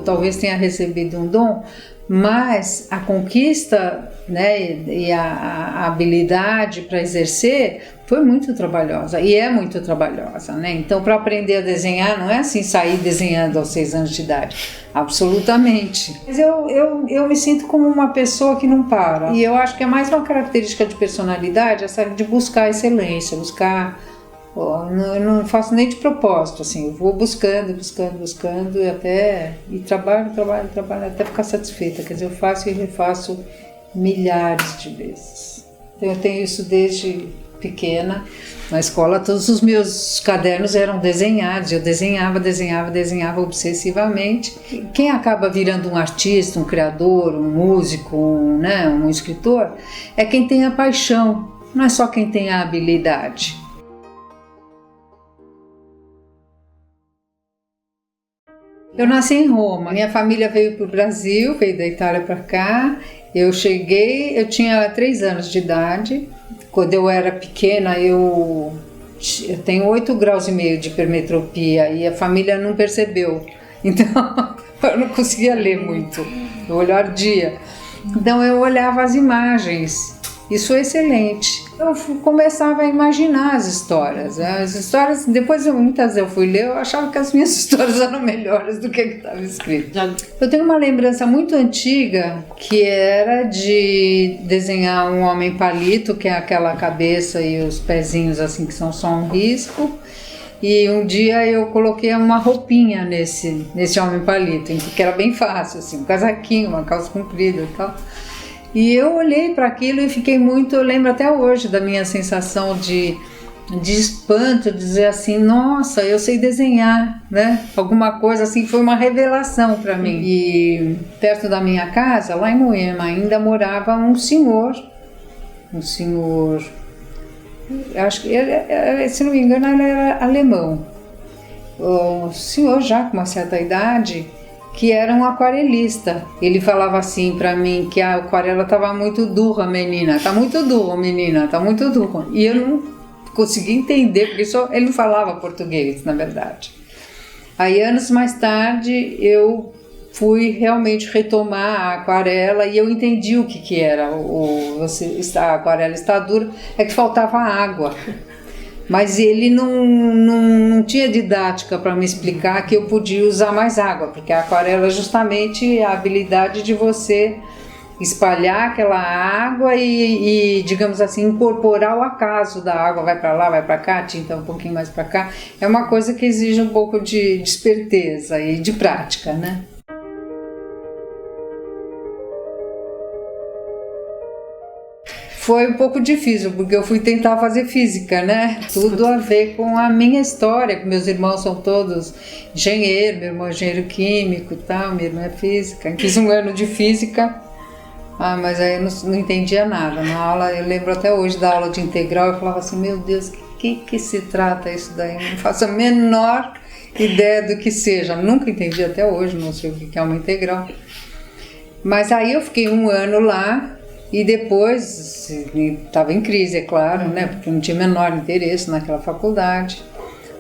talvez tenha recebido um dom, mas a conquista, né, e a habilidade para exercer foi muito trabalhosa, e é muito trabalhosa, né? Então, para aprender a desenhar, não é assim sair desenhando aos 6 anos de idade, absolutamente. Mas eu me sinto como uma pessoa que não para, e eu acho que é mais uma característica de personalidade, essa de buscar excelência, buscar... Eu não faço nem de propósito, assim, eu vou buscando e trabalho até ficar satisfeita. Quer dizer, eu faço e refaço milhares de vezes. Então, eu tenho isso desde pequena. Na escola, todos os meus cadernos eram desenhados, eu desenhava obsessivamente. Quem acaba virando um artista, um criador, um músico, um escritor, é quem tem a paixão, não é só quem tem a habilidade. Eu nasci em Roma, minha família veio para o Brasil, veio da Itália para cá. Eu cheguei, eu tinha 3 anos de idade. Quando eu era pequena, eu tenho 8,5 graus de hipermetropia e a família não percebeu. Então, eu não conseguia ler muito, o olho ardia. Então, eu olhava as imagens. Isso é excelente. Eu começava a imaginar as histórias. Depois muitas vezes eu fui ler, eu achava que as minhas histórias eram melhores do que estava escrito. Eu tenho uma lembrança muito antiga que era de desenhar um homem palito, que é aquela cabeça e os pezinhos assim que são só um risco. E um dia eu coloquei uma roupinha nesse homem palito, que era bem fácil, assim, um casaquinho, uma calça comprida e tal. E eu olhei para aquilo e fiquei muito, eu lembro até hoje da minha sensação de espanto, de dizer assim, nossa, eu sei desenhar, né? Alguma coisa assim, foi uma revelação para mim. E perto da minha casa, lá em Moema, ainda morava um senhor, acho que ele, se não me engano, ele era alemão. Um senhor já com uma certa idade, que era um aquarelista. Ele falava assim pra mim que a aquarela estava muito dura, menina. Tá muito dura, menina, tá muito dura. E eu não conseguia entender, porque ele não falava português, na verdade. Aí, anos mais tarde, eu fui realmente retomar a aquarela e eu entendi o que era. A aquarela está dura, é que faltava água. Mas ele não tinha didática para me explicar que eu podia usar mais água, porque a aquarela é justamente a habilidade de você espalhar aquela água e digamos assim, incorporar o acaso da água, vai para lá, vai para cá, tinta um pouquinho mais para cá. É uma coisa que exige um pouco de esperteza e de prática, né? Foi um pouco difícil, porque eu fui tentar fazer física, né? Tudo a ver com a minha história, que meus irmãos são todos engenheiros, meu irmão é engenheiro químico e tal, minha irmã é física. Fiz um ano de física, mas aí eu não entendia nada. Na aula, eu lembro até hoje da aula de integral, eu falava assim, meu Deus, que se trata isso daí? Eu não faço a menor ideia do que seja. Nunca entendi até hoje, não sei o que é uma integral. Mas aí eu fiquei um ano lá, e depois, estava em crise, é claro, né? Porque não tinha o menor interesse naquela faculdade.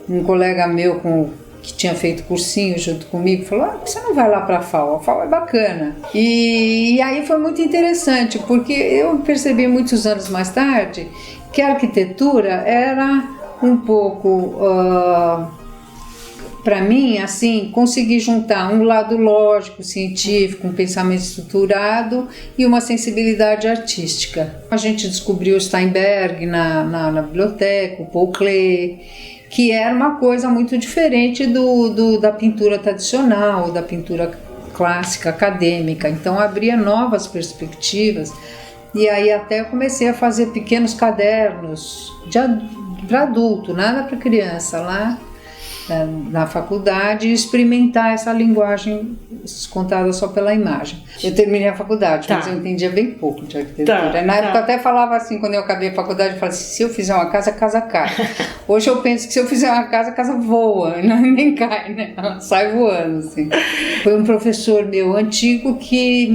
Um colega meu que tinha feito cursinho junto comigo falou, por que você não vai lá para a FAO? A FAO é bacana. E aí foi muito interessante, porque eu percebi muitos anos mais tarde que a arquitetura era um pouco... para mim, assim, consegui juntar um lado lógico, científico, um pensamento estruturado e uma sensibilidade artística. A gente descobriu o Steinberg na biblioteca, o Paul Klee, que era uma coisa muito diferente da pintura tradicional, da pintura clássica, acadêmica. Então, abria novas perspectivas. E aí até eu comecei a fazer pequenos cadernos para adulto, nada para criança, lá na faculdade, e experimentar essa linguagem contada só pela imagem. Eu terminei a faculdade, mas eu entendia bem pouco de arquitetura. Na época eu até falava assim, quando eu acabei a faculdade, eu falava assim, se eu fizer uma casa, a casa cai. Hoje eu penso que se eu fizer uma casa, a casa voa, nem cai, né? Ela sai voando, assim. Foi um professor meu antigo que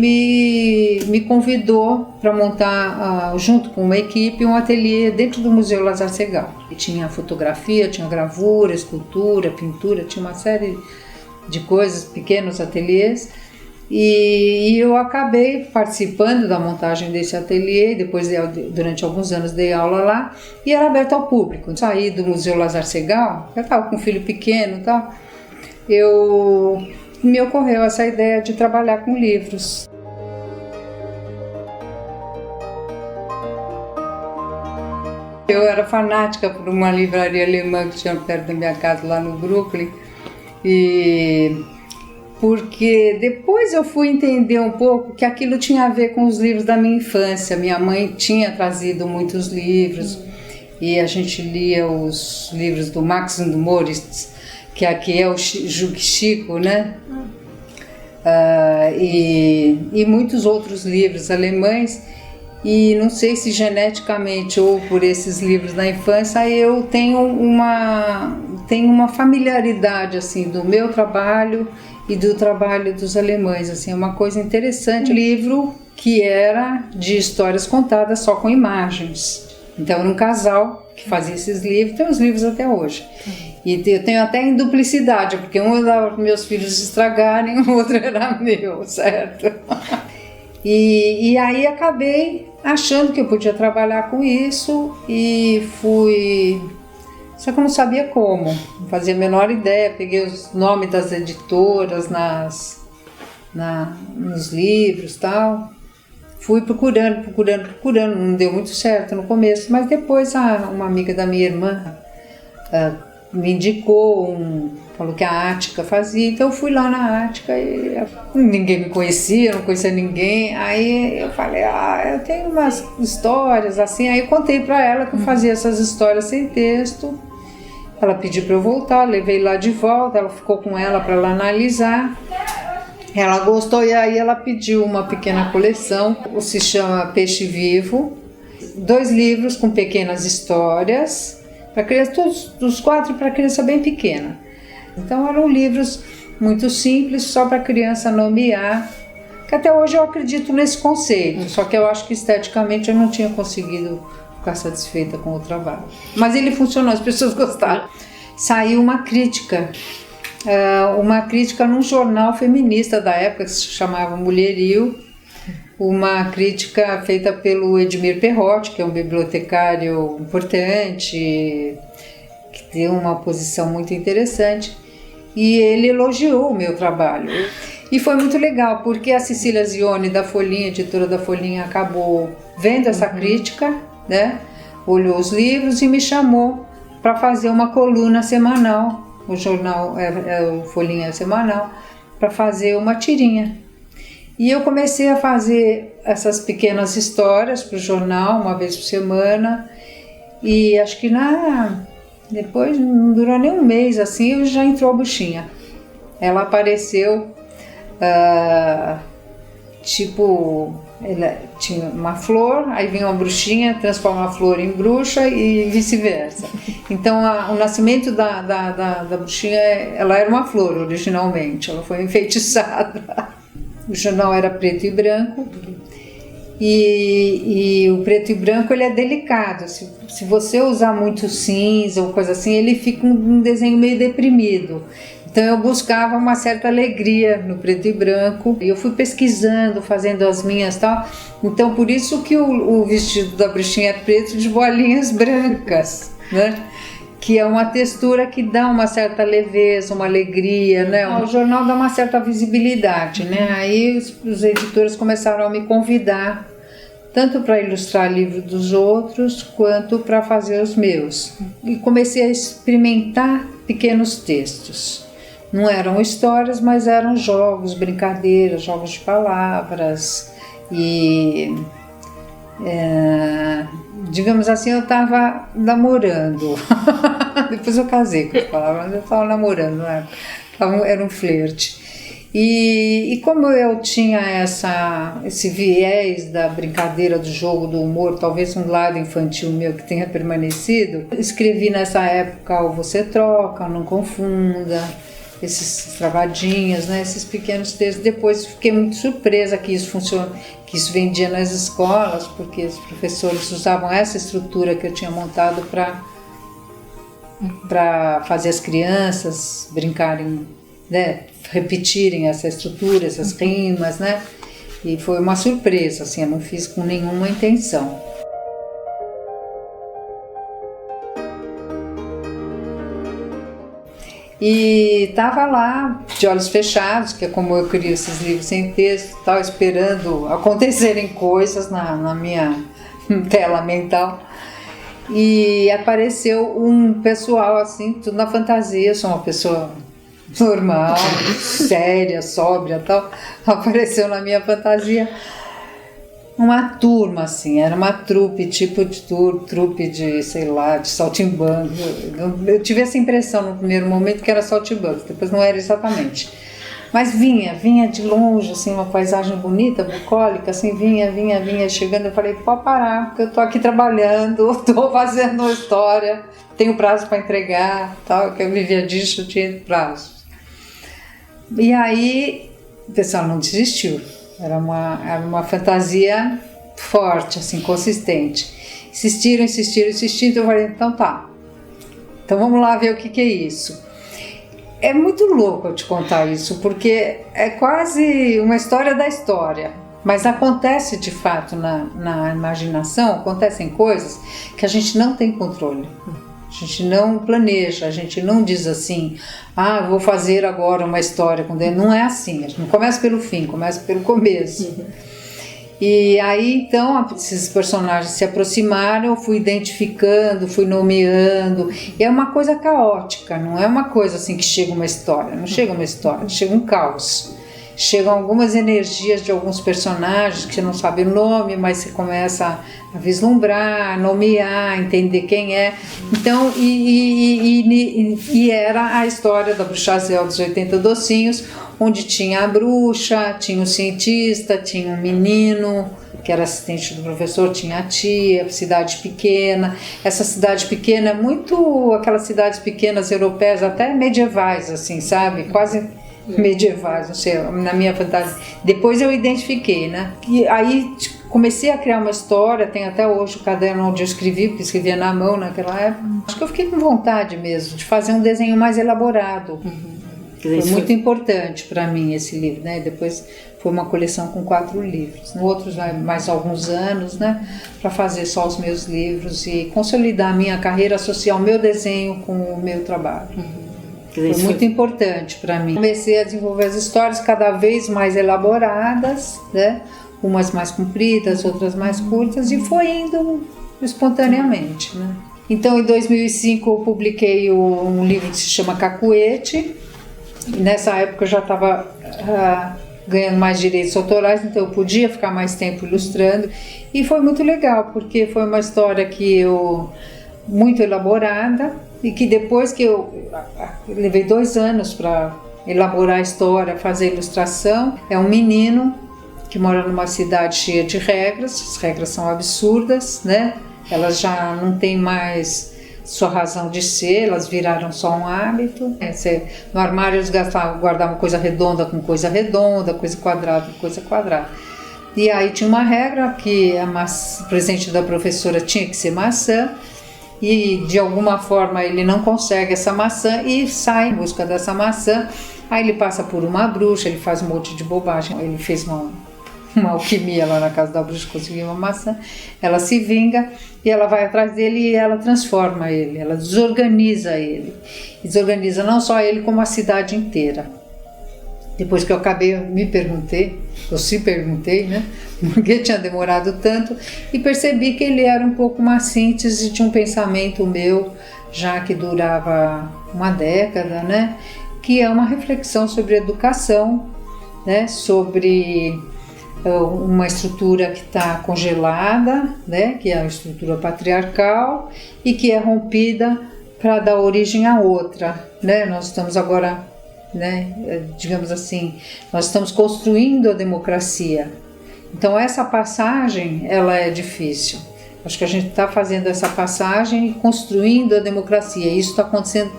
me convidou para montar, junto com uma equipe, um ateliê dentro do Museu Lazar Segal. E tinha fotografia, tinha gravura, escultura, pintura, tinha uma série de coisas, pequenos ateliês. E eu acabei participando da montagem desse ateliê, depois durante alguns anos dei aula lá, e era aberto ao público. Saí do Museu Lazar Segal, eu estava com um filho pequeno e tal, me ocorreu essa ideia de trabalhar com livros. Eu era fanática por uma livraria alemã que tinha perto da minha casa, lá no Brooklyn, porque depois eu fui entender um pouco que aquilo tinha a ver com os livros da minha infância. Minha mãe tinha trazido muitos livros e a gente lia os livros do Max und Moritz, que aqui é o Chico, né? E muitos outros livros alemães. E não sei se geneticamente ou por esses livros da infância eu tenho uma familiaridade assim do meu trabalho e do trabalho dos alemães, assim, é uma coisa interessante. Livro que era de histórias contadas só com imagens. Então era um casal que fazia esses livros, tem os livros até hoje. E eu tenho até em duplicidade, porque um eu dava para meus filhos estragarem, o outro era meu, certo? E aí acabei achando que eu podia trabalhar com isso e fui... Só que eu não sabia como, não fazia a menor ideia. Peguei os nomes das editoras nos livros e tal. Fui procurando, não deu muito certo no começo, mas depois uma amiga da minha irmã me indicou, falou que a Ática fazia, então eu fui lá na Ática e ninguém me conhecia, não conhecia ninguém. Aí eu falei, eu tenho umas histórias assim, aí eu contei para ela que eu fazia essas histórias sem texto. Ela pediu para eu voltar, levei lá de volta, ela ficou com ela para ela analisar. Ela gostou e aí ela pediu uma pequena coleção, se chama Peixe Vivo, 2 livros com pequenas histórias, para criança, todos dos 4 para criança bem pequena. Então eram livros muito simples, só para criança nomear, que até hoje eu acredito nesse conceito, só que eu acho que esteticamente eu não tinha conseguido ficar satisfeita com o trabalho. Mas ele funcionou, as pessoas gostaram. Saiu uma crítica num jornal feminista da época que se chamava Mulherio, uma crítica feita pelo Edmir Perrotti, que é um bibliotecário importante, que tem uma posição muito interessante, e ele elogiou o meu trabalho. E foi muito legal, porque a Cecília Zione da Folhinha, editora da Folhinha, acabou vendo essa crítica, né? Olhou os livros e me chamou para fazer uma coluna semanal, o jornal o Folhinha semanal, para fazer uma tirinha. E eu comecei a fazer essas pequenas histórias para o jornal, uma vez por semana, e acho que depois não durou nem um mês assim, já entrou a bruxinha. Ela apareceu, ela tinha uma flor, aí vinha uma bruxinha, transforma a flor em bruxa e vice-versa. Então o nascimento da bruxinha, ela era uma flor originalmente, ela foi enfeitiçada. O jornal era preto e branco, e o preto e branco ele é delicado. Se você usar muito cinza ou coisa assim, ele fica um desenho meio deprimido. Então eu buscava uma certa alegria no preto e branco, e eu fui pesquisando, fazendo as minhas tal. Então por isso que o vestido da bruxinha é preto de bolinhas brancas, né? Que é uma textura que dá uma certa leveza, uma alegria, né? O jornal dá uma certa visibilidade, né? Aí os editores começaram a me convidar, tanto para ilustrar livros dos outros, quanto para fazer os meus. E comecei a experimentar pequenos textos. Não eram histórias, mas eram jogos, brincadeiras, jogos de palavras. E, digamos assim, eu estava namorando. Depois eu casei com as palavras, mas eu estava namorando, né? Era um flerte. E como eu tinha esse viés da brincadeira, do jogo, do humor, talvez um lado infantil meu que tenha permanecido, escrevi nessa época o Você Troca, Não Confunda, esses travadinhas, né, esses pequenos textos. Depois fiquei muito surpresa que isso funciona, que isso vendia nas escolas, porque os professores usavam essa estrutura que eu tinha montado para fazer as crianças brincarem, né, repetirem essa estrutura, essas rimas, né? E foi uma surpresa, assim, eu não fiz com nenhuma intenção. E estava lá, de olhos fechados, que é como eu crio esses livros sem texto, tal, esperando acontecerem coisas na minha tela mental. E apareceu um pessoal assim, tudo na fantasia, eu sou uma pessoa normal, séria, sóbria e tal. Apareceu na minha fantasia uma turma, assim, era uma trupe, tipo de trupe de, sei lá, de saltimbancos. Eu tive essa impressão no primeiro momento que era saltimbancos, depois não era exatamente. Mas vinha de longe, assim, uma paisagem bonita, bucólica, assim, vinha chegando. Eu falei, pode parar, porque eu tô aqui trabalhando, tô fazendo uma história, tenho prazo para entregar, tal, que eu vivia disso, eu tinha prazo. E aí, o pessoal não desistiu. Era uma fantasia forte, assim, consistente. Insistiram, eu falei, então tá. Então vamos lá ver o que é isso. É muito louco eu te contar isso, porque é quase uma história da história. Mas acontece de fato na imaginação, acontecem coisas que a gente não tem controle. A gente não planeja, a gente não diz assim, vou fazer agora uma história com Deus. Não é assim, a gente não começa pelo fim, começa pelo começo. E aí então esses personagens se aproximaram, eu fui identificando, fui nomeando. E é uma coisa caótica, não é uma coisa assim que chega uma história, não chega uma história, chega um caos. Chegam algumas energias de alguns personagens que você não sabe o nome, mas você começa a vislumbrar, a nomear, entender quem é. Então, e era a história da Bruxazel dos 80 Docinhos, onde tinha a bruxa, tinha o cientista, tinha um menino que era assistente do professor, tinha a tia, cidade pequena. Essa cidade pequena é muito aquelas cidades pequenas europeias, até medievais, assim, sabe? Quase medievais, não sei, na minha fantasia. Depois eu identifiquei, né? E aí comecei a criar uma história, tem até hoje o caderno onde eu escrevi, porque escrevia na mão naquela época. Acho que eu fiquei com vontade mesmo de fazer um desenho mais elaborado. Foi muito importante para mim esse livro, né? Depois foi uma coleção com 4 livros. Outros mais alguns anos, né? Para fazer só os meus livros e consolidar a minha carreira, associar o meu desenho com o meu trabalho. Foi muito importante para mim. Comecei a desenvolver as histórias cada vez mais elaboradas, né? Umas mais compridas, outras mais curtas, e foi indo espontaneamente, né? Então, em 2005, eu publiquei um livro que se chama Cacuete. Nessa época eu já estava ganhando mais direitos autorais, então eu podia ficar mais tempo ilustrando. E foi muito legal, porque foi uma história muito elaborada, e que depois que eu levei 2 anos para elaborar a história, fazer a ilustração, é um menino que mora numa cidade cheia de regras, as regras são absurdas, né? Elas já não têm mais sua razão de ser, elas viraram só um hábito. No armário eles guardavam coisa redonda com coisa redonda, coisa quadrada com coisa quadrada. E aí tinha uma regra que o presente da professora tinha que ser maçã, e de alguma forma ele não consegue essa maçã e sai em busca dessa maçã. Aí ele passa por uma bruxa, ele faz um monte de bobagem, ele fez uma alquimia lá na casa da bruxa, conseguiu uma maçã, ela se vinga e ela vai atrás dele e ela transforma ele, ela desorganiza ele, e desorganiza não só ele como a cidade inteira. Depois que eu acabei, eu se perguntei, né, por que tinha demorado tanto, e percebi que ele era um pouco uma síntese de um pensamento meu, já que durava uma década, né, que é uma reflexão sobre educação, né, sobre uma estrutura que está congelada, né, que é a estrutura patriarcal, e que é rompida para dar origem a outra, né. Nós estamos agora, né, digamos assim, nós estamos construindo a democracia. Então essa passagem, ela é difícil. Acho que a gente está fazendo essa passagem e construindo a democracia. Isso está acontecendo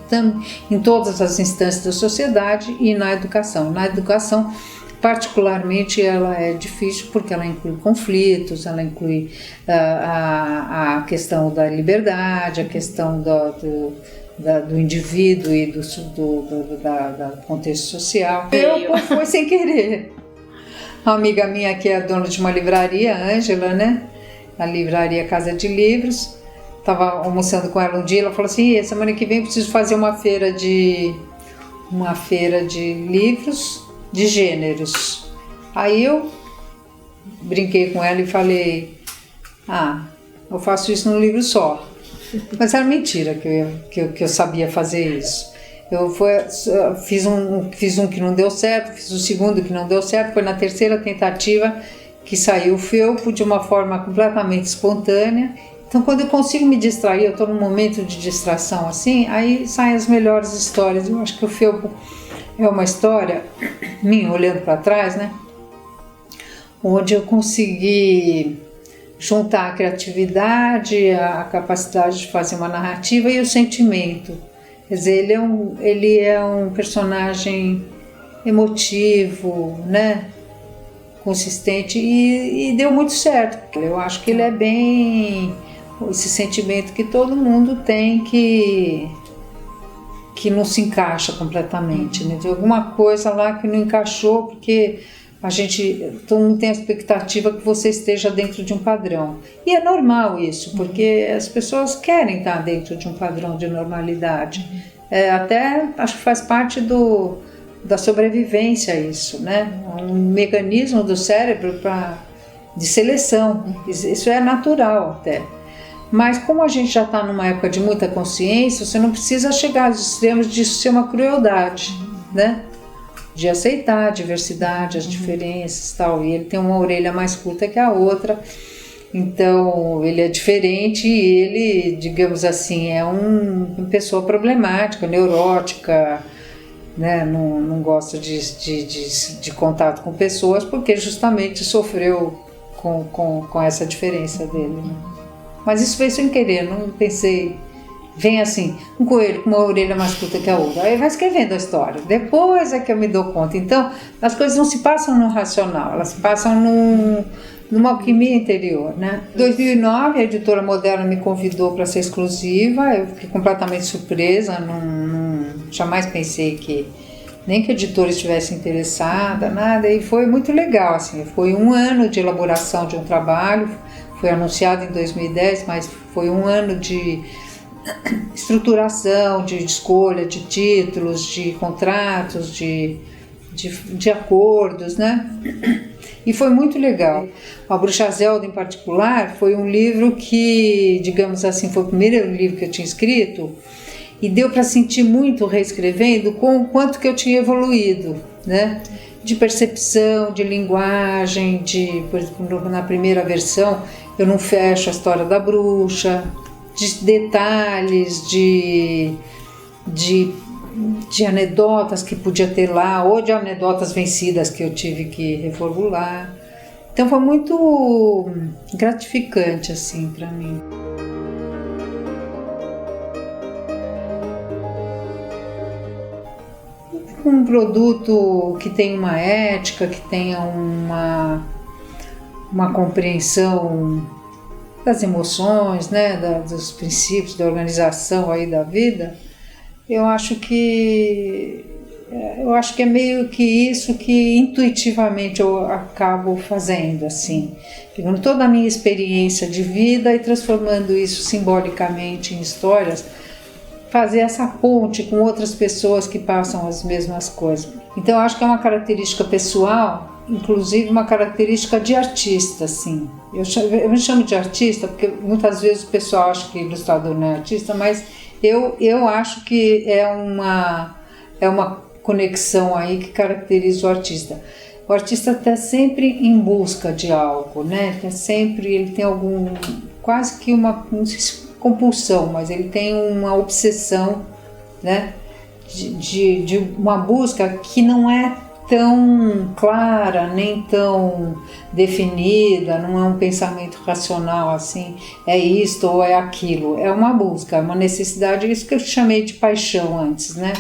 em todas as instâncias da sociedade e na educação. Na educação, particularmente, ela é difícil porque ela inclui conflitos, ela inclui a questão da liberdade, a questão do indivíduo e do contexto social. Foi sem querer. Uma amiga minha que é dona de uma livraria, Ângela, né? A livraria Casa de Livros. Estava almoçando com ela um dia, ela falou assim, semana que vem eu preciso fazer uma feira de livros de gêneros. Aí eu brinquei com ela e falei, eu faço isso num livro só. Mas era mentira que eu sabia fazer isso. Eu fiz um que não deu certo, fiz o segundo que não deu certo, foi na terceira tentativa que saiu o felpo de uma forma completamente espontânea. Então, quando eu consigo me distrair, eu estou num momento de distração assim, aí saem as melhores histórias. Eu acho que o felpo é uma história minha, olhando para trás, né? Onde eu consegui juntar a criatividade, a capacidade de fazer uma narrativa e o sentimento. Quer dizer, ele é um personagem emotivo, né? Consistente e deu muito certo. Eu acho que ele é bem esse sentimento que todo mundo tem que não se encaixa completamente, né? Tem alguma coisa lá que não encaixou porque todo mundo tem a expectativa que você esteja dentro de um padrão. E é normal isso, porque as pessoas querem estar dentro de um padrão de normalidade. Até acho que faz parte da sobrevivência isso, né? Um mecanismo do cérebro de seleção. Isso é natural até. Mas como a gente já está numa época de muita consciência, você não precisa chegar aos extremos disso ser uma crueldade, né? De aceitar a diversidade, as diferenças e tal. E ele tem uma orelha mais curta que a outra, então ele é diferente e ele, digamos assim, é uma pessoa problemática, neurótica, né? Não gosta de contato com pessoas porque justamente sofreu com essa diferença dele, né? Mas isso veio sem querer, não pensei. Vem assim, um coelho com uma orelha mais curta que a outra. Aí vai escrevendo a história. Depois é que eu me dou conta. Então, as coisas não se passam no racional, elas se passam numa alquimia interior, né? Em 2009, a editora Moderna me convidou para ser exclusiva. Eu fiquei completamente surpresa. Jamais pensei nem que a editora estivesse interessada, nada. E foi muito legal, assim. Foi um ano de elaboração de um trabalho. Foi anunciado em 2010, mas foi um ano de estruturação, de escolha de títulos, de contratos, de acordos, né? E foi muito legal. A Bruxa Zelda, em particular, foi um livro que, digamos assim, foi o primeiro livro que eu tinha escrito e deu para sentir muito, reescrevendo, com o quanto que eu tinha evoluído, né? De percepção, de linguagem, por exemplo, na primeira versão, eu não fecho a história da bruxa, de detalhes, de anedotas que podia ter lá, ou de anedotas vencidas que eu tive que reformular. Então foi muito gratificante assim para mim. Um produto que tenha uma ética, que tenha uma compreensão das emoções, né, dos princípios da organização aí da vida, eu acho que é meio que isso que intuitivamente eu acabo fazendo, assim, pegando toda a minha experiência de vida e transformando isso simbolicamente em histórias, fazer essa ponte com outras pessoas que passam as mesmas coisas. Então eu acho que é uma característica pessoal, inclusive uma característica de artista, assim. Eu me chamo de artista porque muitas vezes o pessoal acha que ilustrador não é artista, mas eu acho que é uma conexão aí que caracteriza o artista. O artista está sempre em busca de algo, né? Ele tem quase que não sei se compulsão, mas ele tem uma obsessão, né? De uma busca que não é tão clara, nem tão definida, não é um pensamento racional assim, é isto ou é aquilo, é uma busca, é uma necessidade, isso que eu chamei de paixão antes, né?